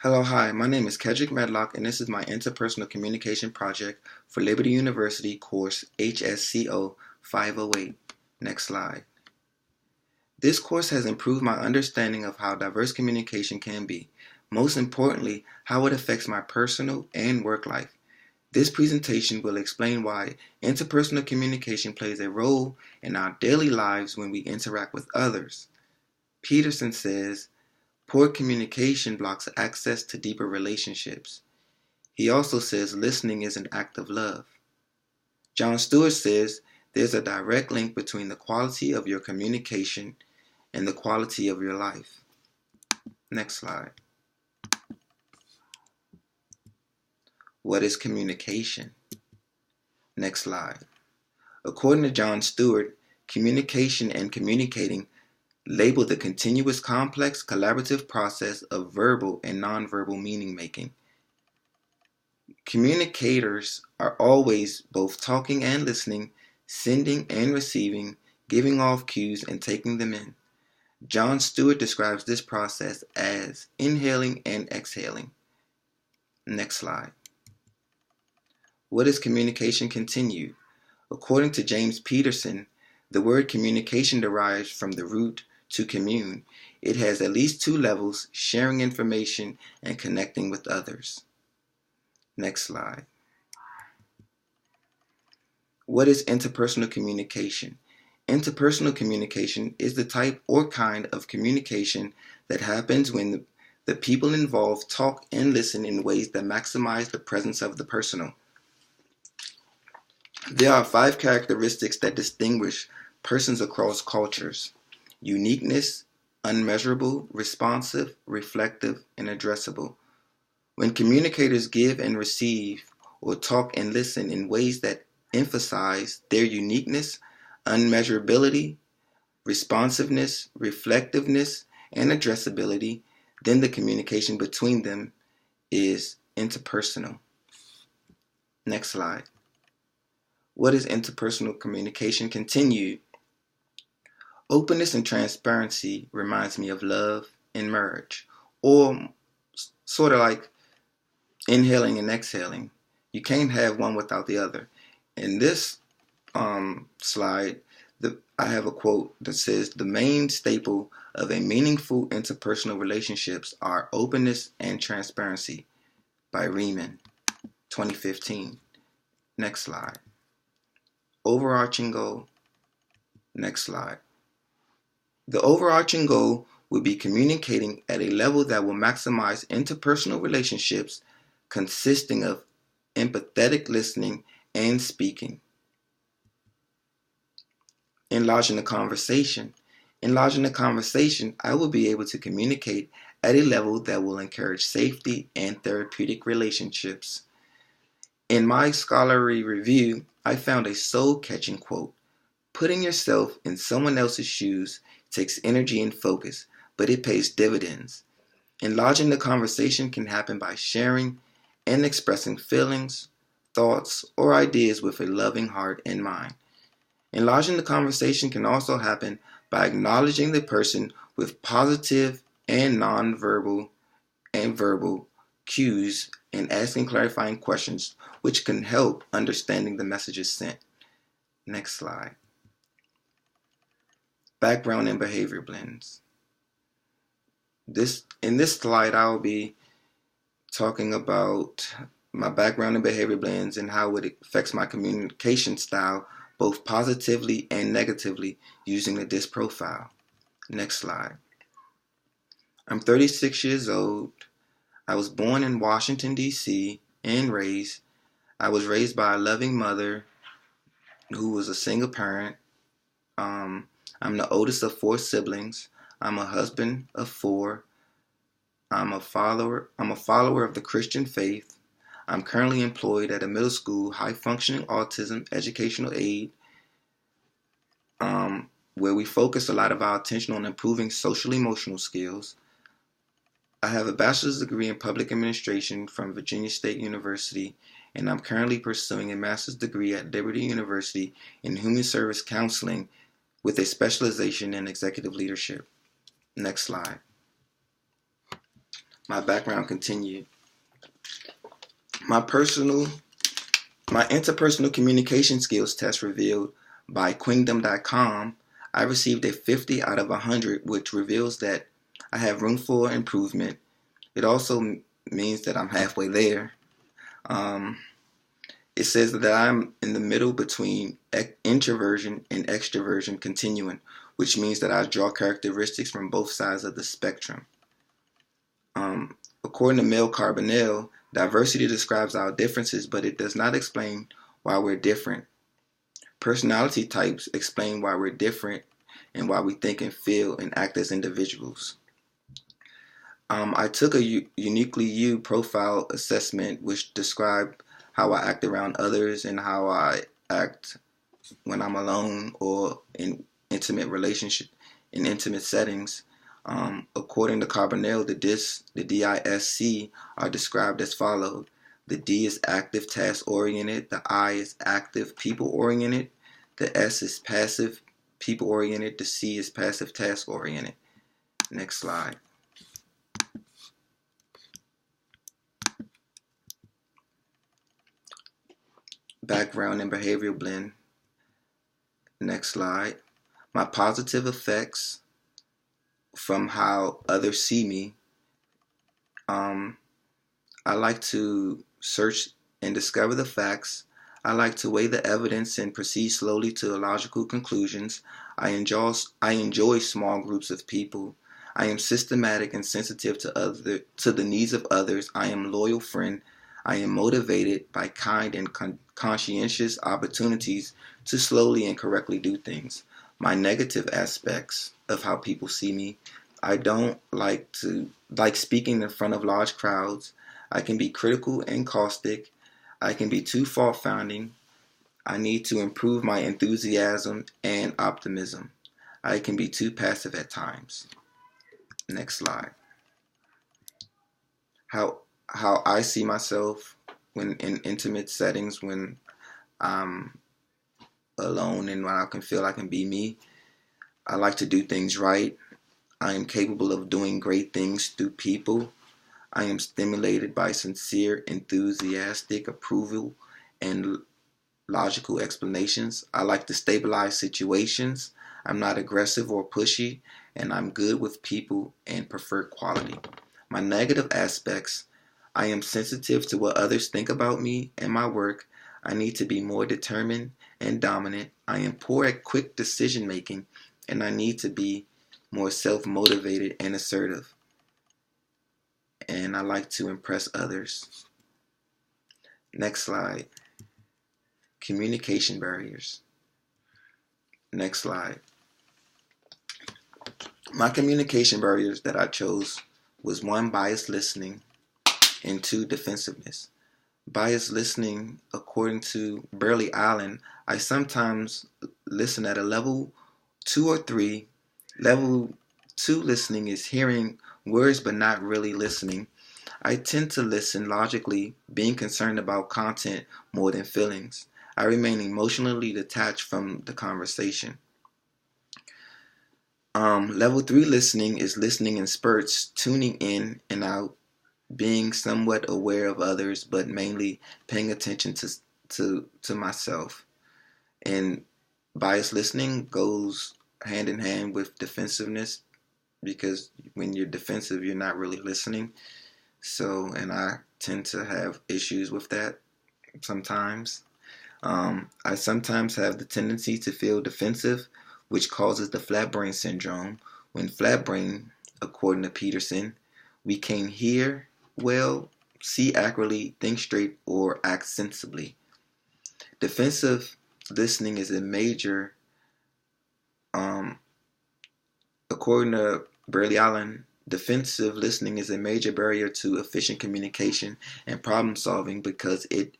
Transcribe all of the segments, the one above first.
Hello, hi, my name is Kedrick Medlock, and this is my interpersonal communication project for Liberty University course HSCO 508. Next slide. This course has improved my understanding of how diverse communication can be, most importantly, how it affects my personal and work life. This presentation will explain why interpersonal communication plays a role in our daily lives when we interact with others. Peterson says, poor communication blocks access to deeper relationships. He also says listening is an act of love. John Stewart says there's a direct link between the quality of your communication and the quality of your life. Next slide. What is communication? Next slide. According to John Stewart, communication and communicating label the continuous complex collaborative process of verbal and nonverbal meaning making. Communicators are always both talking and listening, sending and receiving, giving off cues and taking them in. John Stewart describes this process as inhaling and exhaling. Next slide. What is communication continued? According to James Peterson, the word communication derives from the root to commune. It has at least two levels, sharing information and connecting with others. Next slide. What is interpersonal communication? Interpersonal communication is the type or kind of communication that happens when the people involved talk and listen in ways that maximize the presence of the personal. There are 5 characteristics that distinguish persons across cultures: uniqueness, unmeasurable, responsive, reflective, and addressable. When communicators give and receive or talk and listen in ways that emphasize their uniqueness, unmeasurability, responsiveness, reflectiveness, and addressability, then the communication between them is interpersonal. Next slide. What is interpersonal communication continued? Openness and transparency reminds me of love and marriage, or sort of like inhaling and exhaling. You can't have one without the other. In this slide, I have a quote that says, the main staple of a meaningful interpersonal relationships are openness and transparency, by Riemann, 2015. Next slide. Overarching goal. Next slide. The overarching goal will be communicating at a level that will maximize interpersonal relationships consisting of empathetic listening and speaking. Enlarging the conversation. Enlarging the conversation, I will be able to communicate at a level that will encourage safety and therapeutic relationships. In my scholarly review, I found a soul-catching quote. Putting yourself in someone else's shoes takes energy and focus, but it pays dividends. Enlarging the conversation can happen by sharing and expressing feelings, thoughts, or ideas with a loving heart and mind. Enlarging the conversation can also happen by acknowledging the person with positive and non-verbal and verbal cues and asking clarifying questions, which can help understanding the messages sent. Next slide. Background and behavior blends. In this slide, I will be talking about my background and behavior blends and how it affects my communication style, both positively and negatively, using the DISC profile. Next slide. I'm 36 years old. I was born in Washington, D.C. and raised. I was raised by a loving mother who was a single parent. I'm the oldest of 4 siblings. I'm a husband of 4. I'm a follower of the Christian faith. I'm currently employed at a middle school high-functioning autism educational aid, where we focus a lot of our attention on improving social-emotional skills. I have a bachelor's degree in public administration from Virginia State University, and I'm currently pursuing a master's degree at Liberty University in human service counseling with a specialization in executive leadership. Next slide. my background continued. My interpersonal communication skills test revealed by Queendom.com, I received a 50 out of 100, which reveals that I have room for improvement. It also means that I'm halfway there. It says that I'm in the middle between introversion and extroversion continuum, which means that I draw characteristics from both sides of the spectrum. According to Mel Carbonell, diversity describes our differences, but it does not explain why we're different. Personality types explain why we're different and why we think and feel and act as individuals. I took a Uniquely You profile assessment, which described how I act around others and how I act when I'm alone or in intimate settings. According to Carbonell, the DISC are described as follows. The D is active, task-oriented. The I is active, people-oriented. The S is passive, people-oriented. The C is passive, task-oriented. Next slide. Background and behavioral blend. Next slide. My positive effects from how others see me. I like to search and discover the facts. I like to weigh the evidence and proceed slowly to logical conclusions. I enjoy small groups of people. I am systematic and sensitive to the needs of others. I am a loyal friend. I am motivated by kind and conscientious opportunities to slowly and correctly do things. My negative aspects of how people see me. I don't like speaking in front of large crowds. I can be critical and caustic. I can be too fault-finding. I need to improve my enthusiasm and optimism. I can be too passive at times. Next slide. How I see myself when in intimate settings, when I'm alone and when I can feel I can be me. I like to do things right. I am capable of doing great things through people. I am stimulated by sincere, enthusiastic approval and logical explanations. I like to stabilize situations. I'm not aggressive or pushy, and I'm good with people and prefer quality. My negative aspects. I am sensitive to what others think about me and my work. I need to be more determined and dominant. I am poor at quick decision making, and I need to be more self-motivated and assertive. And I like to impress others. Next slide. Communication barriers. Next slide. My communication barriers that I chose was 1, biased listening, and 2, defensiveness. Biased listening, according to Burley Allen, I sometimes listen at a level 2 or 3. Level 2 listening is hearing words but not really listening. I tend to listen logically, being concerned about content more than feelings. I remain emotionally detached from the conversation. Level 3 listening is listening in spurts, tuning in and out, being somewhat aware of others, but mainly paying attention to myself. And biased listening goes hand in hand with defensiveness, because when you're defensive, you're not really listening. So, and I tend to have issues with that sometimes. I sometimes have the tendency to feel defensive, which causes the flat brain syndrome. When flat brain, according to Peterson, we can hear well, see accurately, think straight, or act sensibly. Defensive listening is a major, according to Burley Allen, defensive listening is a major barrier to efficient communication and problem solving because it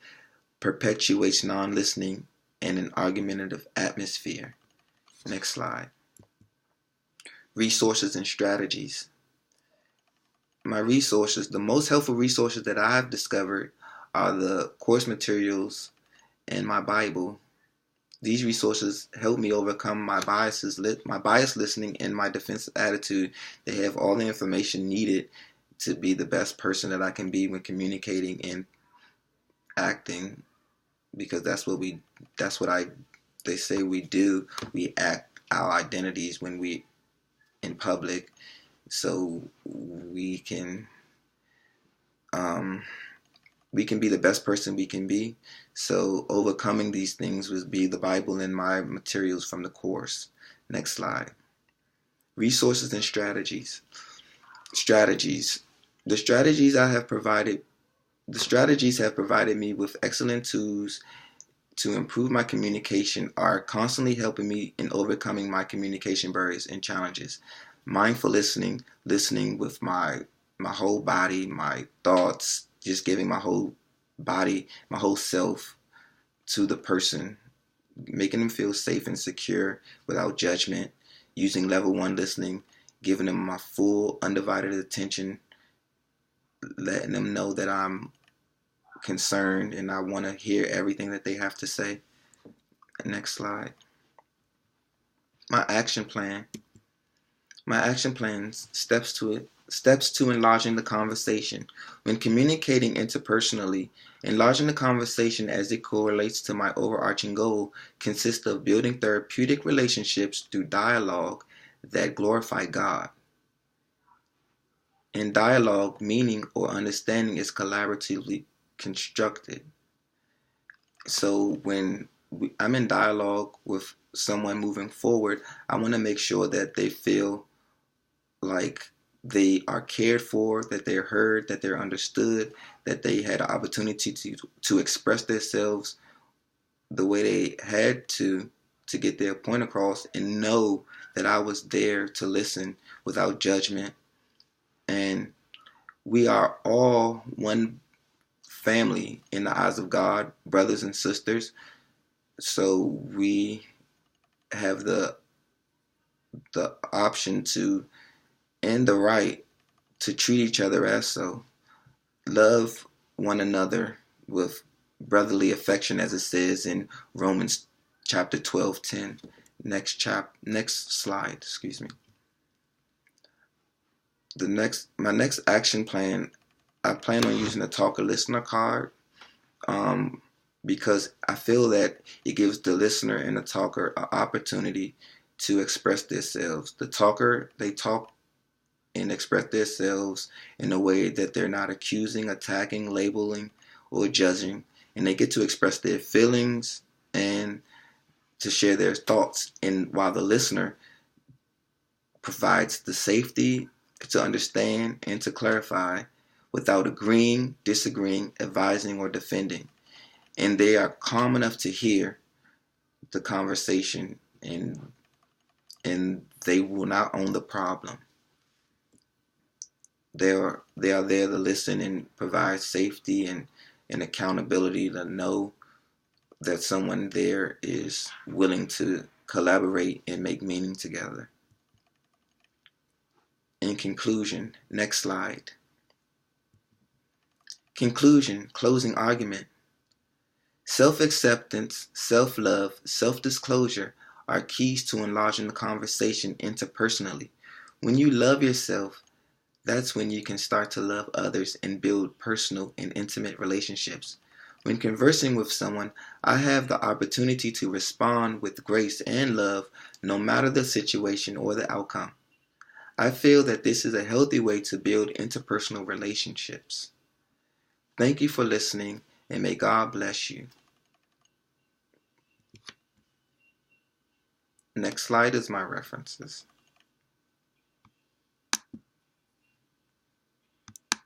perpetuates non-listening and an argumentative atmosphere. Next slide. Resources and strategies. My resources, the most helpful resources that I have discovered are the course materials and my Bible. These resources help me overcome my biased listening and my defensive attitude. They have all the information needed to be the best person that I can be when communicating and acting, because they say we do. We act our identities when we in public, so we can be the best person we can be. So overcoming these things would be the Bible and my materials from the course. Next slide. Resources and strategies. Strategies. The strategies have provided me with excellent tools to improve my communication, are constantly helping me in overcoming my communication barriers and challenges. Mindful listening with my whole body, my thoughts, just giving my whole body, my whole self to the person, making them feel safe and secure without judgment, using level 1 listening, giving them my full undivided attention, letting them know that I'm concerned and I want to hear everything that they have to say. Next slide. My action plan. Steps to enlarging the conversation. When communicating interpersonally, enlarging the conversation as it correlates to my overarching goal consists of building therapeutic relationships through dialogue that glorify God. In dialogue, meaning or understanding is collaboratively constructed. So when I'm in dialogue with someone moving forward, I want to make sure that they feel like they are cared for, that they're heard, that they're understood, that they had an opportunity to express themselves the way they had to get their point across, and know that I was there to listen without judgment. And we are all one family in the eyes of God, brothers and sisters. So we have the option to, and the right to, treat each other as so. Love one another with brotherly affection, as it says in Romans chapter 12:10. Next slide, excuse me. My next action plan, I plan on using the talker listener card, because I feel that it gives the listener and the talker an opportunity to express themselves. The talker, they talk and express themselves in a way that they're not accusing, attacking, labeling, or judging, and they get to express their feelings and to share their thoughts. And while the listener provides the safety to understand and to clarify without agreeing, disagreeing, advising, or defending. And they are calm enough to hear the conversation, and they will not own the problem. They are there to listen and provide safety and accountability, to know that someone there is willing to collaborate and make meaning together. In conclusion, next slide. Conclusion, closing argument. Self-acceptance, self-love, self-disclosure are keys to enlarging the conversation interpersonally. When you love yourself, that's when you can start to love others and build personal and intimate relationships. When conversing with someone, I have the opportunity to respond with grace and love, no matter the situation or the outcome. I feel that this is a healthy way to build interpersonal relationships. Thank you for listening, and may God bless you. Next slide is my references.